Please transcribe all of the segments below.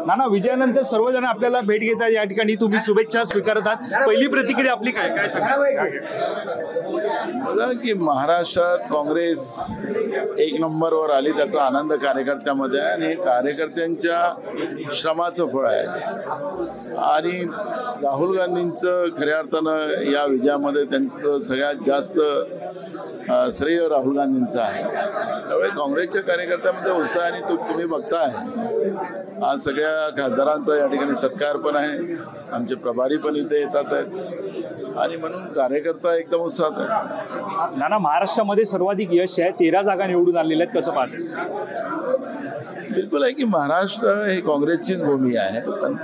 नाना, विजयानंतर सर्वजण आपल्याला भेट घेतात, या ठिकाणी तुम्ही शुभेच्छा स्वीकारतात. पहिली प्रतिक्रिया आपली काय काय सांगा? बघा की महाराष्ट्रात काँग्रेस एक नंबरवर आली, त्याचा आनंद कार्यकर्त्यामध्ये आहे आणि हे कार्यकर्त्यांच्या श्रमाचं फळ आहे. आणि राहुल गांधींचं खऱ्या अर्थानं या विजयामध्ये त्यांचं सगळ्यात जास्त श्रेय राहुल गांधींचं आहे. त्यामुळे काँग्रेसच्या कार्यकर्त्यामध्ये उत्साह आणि तुम्ही बघताय आज सगळ्या खासदारांचा या ठिकाणी सत्कार पण आहे, आमचे प्रभारी पण इथे येतात आहेत आणि म्हणून कार्यकर्ता एकदम उत्साहात आहे. नाना, महाराष्ट्रामध्ये सर्वाधिक यश आहे, 13 जागा निवडून आलेल्या आहेत, कसं पाहते? बिलकुल आहे की महाराष्ट्र हे काँग्रेसचीच भूमी आहे, पण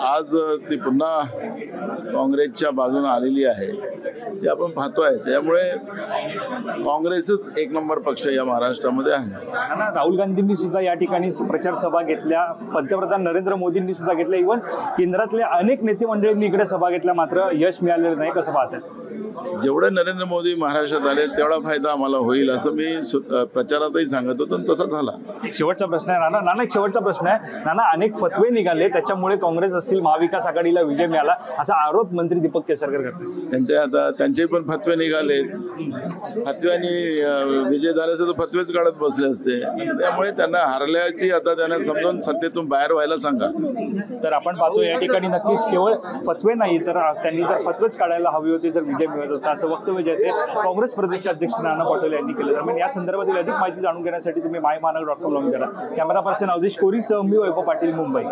आज ती पुन्हा काँग्रेसच्या बाजूने आलेली आहे ते आपण पाहतोय. त्यामुळे काँग्रेसच एक नंबर पक्ष या महाराष्ट्रामध्ये आहे. राहुल गांधींनी सुद्धा या ठिकाणी प्रचार सभा घेतल्या, पंतप्रधान नरेंद्र मोदींनी सुद्धा घेतल्या, इव्हन केंद्रातल्या अनेक नेते मंडळींनी इकडे सभा घेतल्या, मात्र यश मिळालेलं नाही, कसं पाहतात? जेवढे नरेंद्र मोदी महाराष्ट्रात आले तेवढा फायदा आम्हाला होईल असं मी प्रचारातही सांगत होतो आणि तसा झाला. एक शेवटचा प्रश्न आहे नाना, एक शेवटचा प्रश्न आहे नाना, अनेक फतवे निघाले, त्याच्यामुळे काँग्रेस असतील महाविकास आघाडीला विजय मिळाला असा आरोप मंत्री दीपक केसरकर करतात. त्यांचे पण फतवे निघाले, फतव्यानी विजय झाल्याचे तर फतवेच काढत बसले असते. त्यामुळे त्यांना हरल्याची आता त्यांना समजून सत्तेतून बाहेर व्हायला सांगा. तर आपण पाहतो या ठिकाणी नक्कीच केवळ फतवे नाही तर त्यांनी जर फतवेच काढायला हवी होती जर विजय मिळत होता असं वक्तव्य जे ते काँग्रेस प्रदेशाध्यक्ष नाना पटोले यांनी केलं. दरम्यान या संदर्भातील अधिक माहिती जाणून घेण्यासाठी तुम्ही मायमानक.com लॉग करा. कॅमेरा पर्सन अवधेश कोरीसह मी वैभव पाटील, मुंबई.